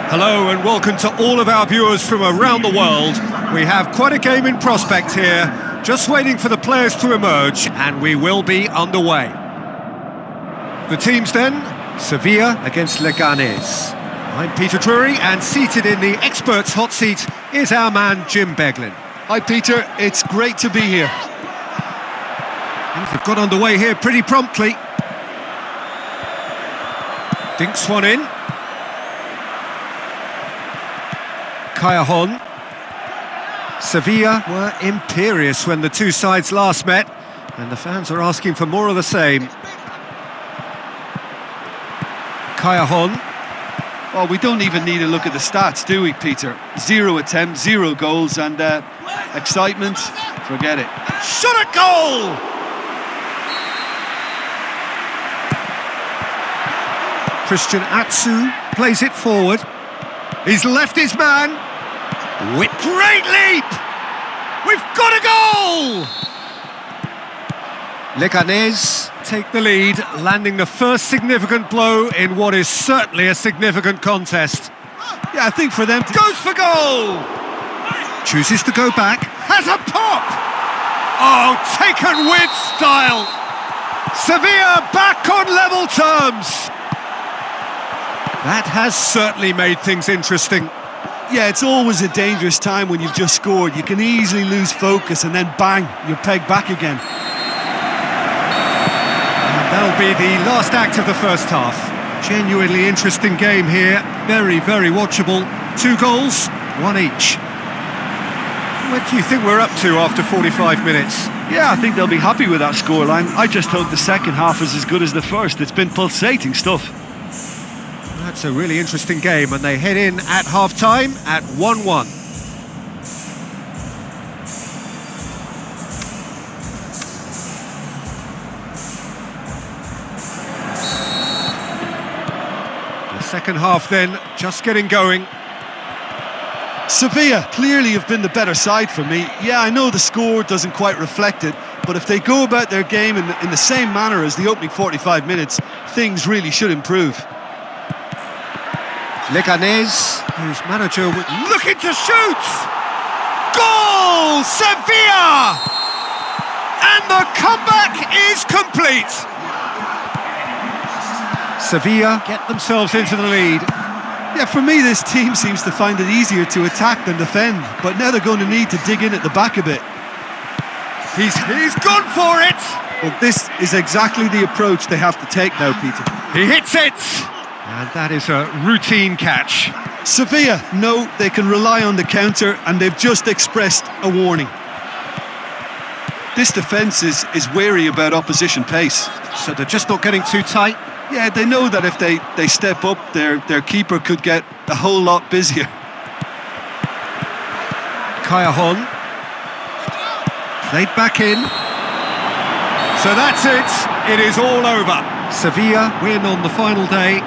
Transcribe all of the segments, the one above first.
Hello and welcome to all of our viewers from around the world. We have quite a game in prospect here, just waiting for the players to emerge, and we will be underway. The teams then, Sevilla against Leganés. I'm Peter Drury, and seated in the experts' hot seat is our man Jim Beglin. Hi Peter, it's great to be here. Things have got underway here pretty promptly. Dinks one in. Callejon. Sevilla were imperious when the two sides last met, and the fans are asking for more of the same. Callejon. Well, we don't even need to look at the stats, do we, Peter? 0 attempts, 0 goals, and excitement, forget it. Shot at goal! Christian Atsu plays it forward. He's left his man. With great leap! We've got a goal! Leganés take the lead, landing the first significant blow in what is certainly a significant contest. Yeah, I think for them Goes for goal! Chooses to go back. Has a pop! Oh, taken with style! Sevilla back on level terms! That has certainly made things interesting. Yeah, it's always a dangerous time when you've just scored. You can easily lose focus and then bang, you're pegged back again. And that'll be the last act of the first half. Genuinely interesting game here. Very, very watchable. 2 goals, 1 each. What do you think we're up to after 45 minutes? Yeah, I think they'll be happy with that scoreline. I just hope the second half is as good as the first. It's been pulsating stuff. That's a really interesting game, and they head in at half-time at 1-1. The second half then, just getting going. Sevilla clearly have been the better side for me. Yeah, I know the score doesn't quite reflect it, but if they go about their game in the same manner as the opening 45 minutes, things really should improve. Leganés, whose manager was looking to shoot! Goal! Sevilla! And the comeback is complete! Sevilla get themselves into the lead. Yeah, for me this team seems to find it easier to attack than defend, but now they're going to need to dig in at the back a bit. He's gone for it! Well, this is exactly the approach they have to take now, Peter. He hits it! And that is a routine catch. Sevilla know they can rely on the counter, and they've just expressed a warning. This defence is wary about opposition pace. So they're just not getting too tight? Yeah, they know that if they step up, their keeper could get a whole lot busier. Callejon. Played back in. So that's it. It is all over. Sevilla win on the final day.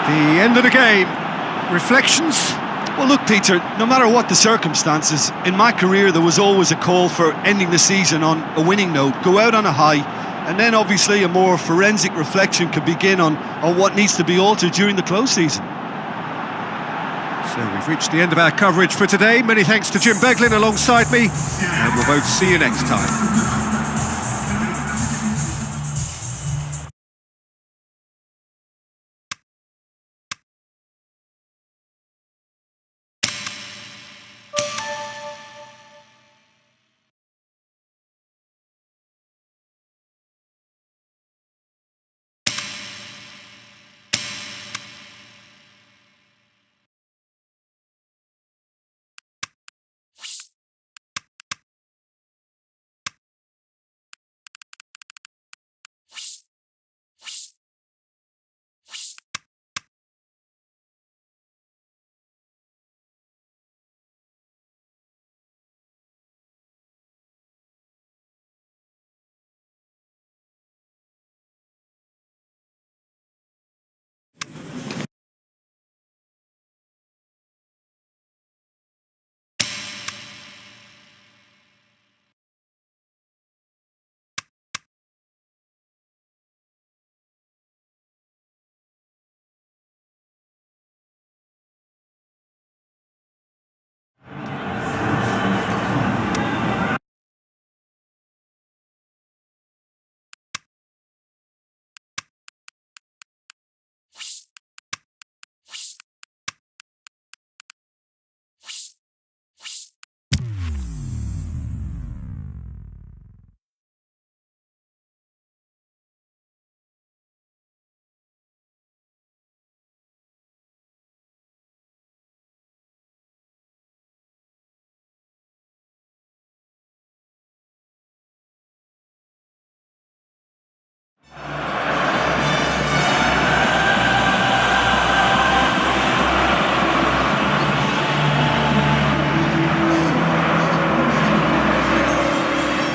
The end of the game. Reflections? Well, look, Peter, no matter what the circumstances, in my career there was always a call for ending the season on a winning note, go out on a high, and then obviously a more forensic reflection could begin on what needs to be altered during the close season. So we've reached the end of our coverage for today. Many thanks to Jim Beglin alongside me, and we'll both see you next time.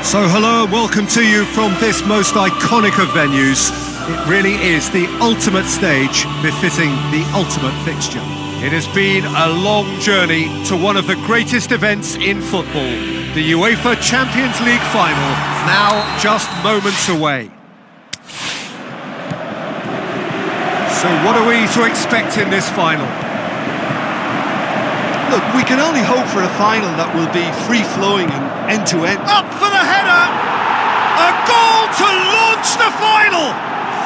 So hello and welcome to you from this most iconic of venues. It really is the ultimate stage befitting the ultimate fixture. It has been a long journey to one of the greatest events in football, the UEFA Champions League final, now just moments away. So what are we to expect in this final? Look, we can only hope for a final that will be free-flowing and end-to-end. Up for the header! A goal to launch the final!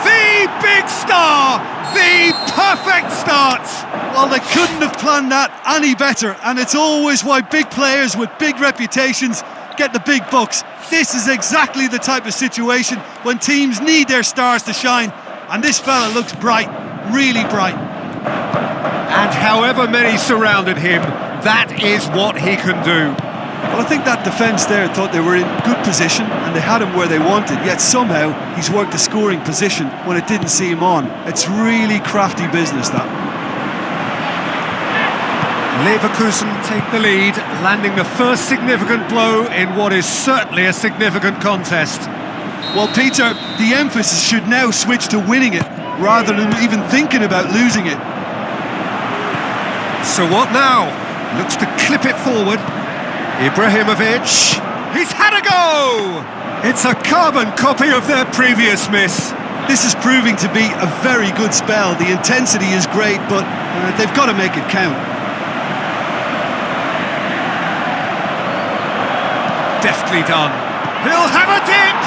The big star! The perfect start! Well, they couldn't have planned that any better, and it's always why big players with big reputations get the big bucks. This is exactly the type of situation when teams need their stars to shine, and this fella looks bright, really bright. And however many surrounded him, that is what he can do. Well, I think that defence there thought they were in good position and they had him where they wanted, yet somehow he's worked a scoring position when it didn't see him on. It's really crafty business, that. Leverkusen take the lead, landing the first significant blow in what is certainly a significant contest. Well, Peter, the emphasis should now switch to winning it, rather than even thinking about losing it. So what now? Looks to clip it forward. Ibrahimovic, he's had a go! It's a carbon copy of their previous miss. This is proving to be a very good spell. The intensity is great, but they've got to make it count. Deftly done. He'll have a dip!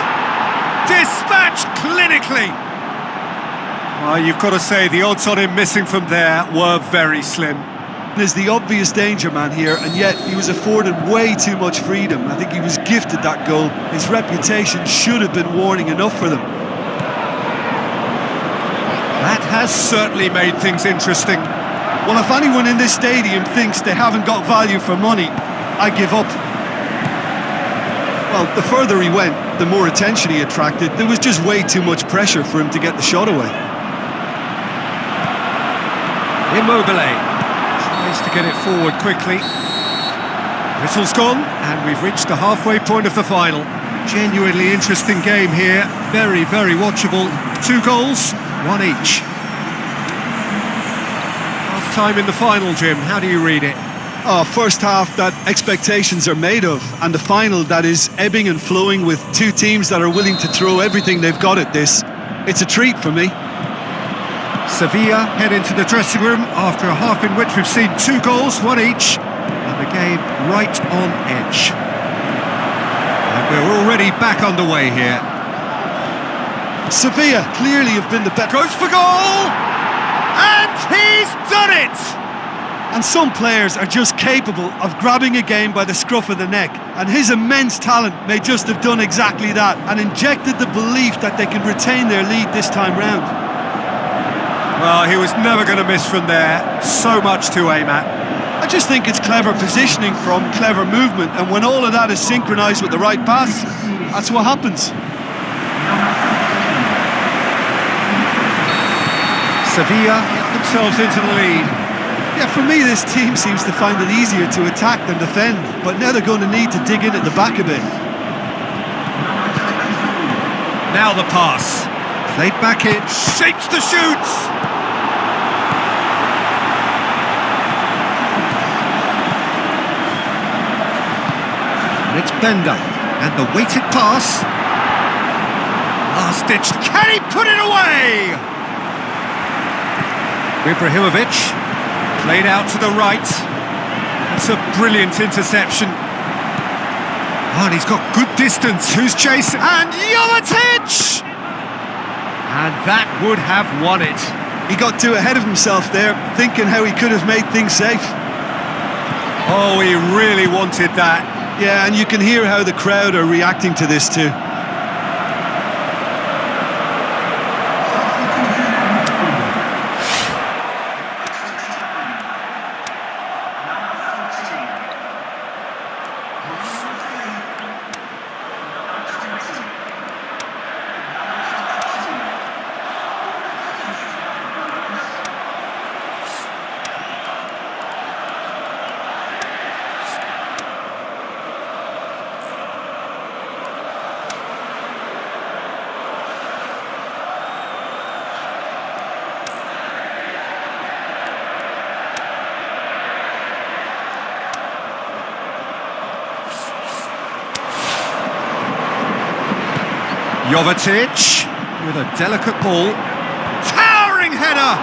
Dispatched clinically! Well, you've got to say the odds on him missing from there were very slim. Is the obvious danger man here, and yet he was afforded way too much freedom. I think he was gifted that goal. His reputation should have been warning enough for them. That has certainly made things interesting. Well, if anyone in this stadium thinks they haven't got value for money, I give up. Well, the further he went, the more attention he attracted. There was just way too much pressure for him to get the shot away. Immobile tries to get it forward quickly. Whistle's gone, and we've reached the halfway point of the final. Genuinely interesting game here. Very, very watchable. 2 goals, 1 each. Half time in the final, Jim. How do you read it? Oh, first half that expectations are made of, and the final that is ebbing and flowing with 2 teams that are willing to throw everything they've got at this. It's a treat for me. Sevilla head into the dressing room after a half in which we've seen 2 goals, 1 each, and the game right on edge. And we're already back underway here. Sevilla clearly have been the better. Goes for goal! And he's done it! And some players are just capable of grabbing a game by the scruff of the neck, and his immense talent may just have done exactly that and injected the belief that they can retain their lead this time round. Well, he was never going to miss from there. So much to aim at. I just think it's clever positioning from clever movement, and when all of that is synchronised with the right pass, that's what happens. Sevilla get themselves into the lead. Yeah, for me this team seems to find it easier to attack than defend, but now they're going to need to dig in at the back a bit. Now the pass. Played back in, shapes the shoots! And it's Bender, and the weighted pass. Last ditch, can he put it away? Ibrahimovic, played out to the right. That's a brilliant interception. Oh, and he's got good distance. Who's chasing? And Jovetic! And that would have won it. He got too ahead of himself there, thinking how he could have made things safe. Oh, he really wanted that. Yeah, and you can hear how the crowd are reacting to this too. Jovetic with a delicate ball. Towering header!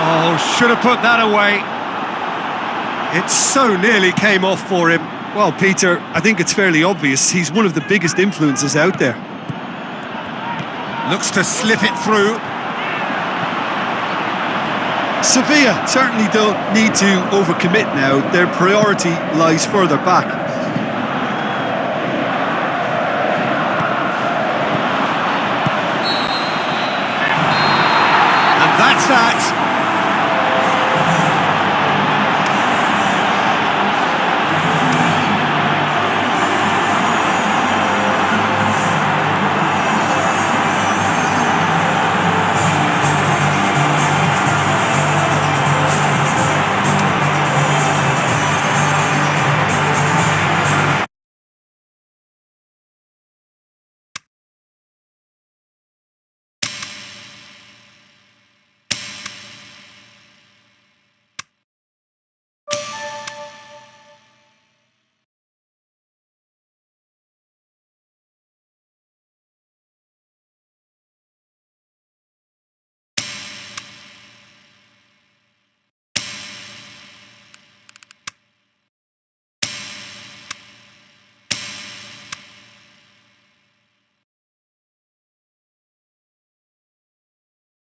Oh, should have put that away. It so nearly came off for him. Well, Peter, I think it's fairly obvious. He's one of the biggest influences out there. Looks to slip it through. Sevilla certainly don't need to overcommit now. Their priority lies further back.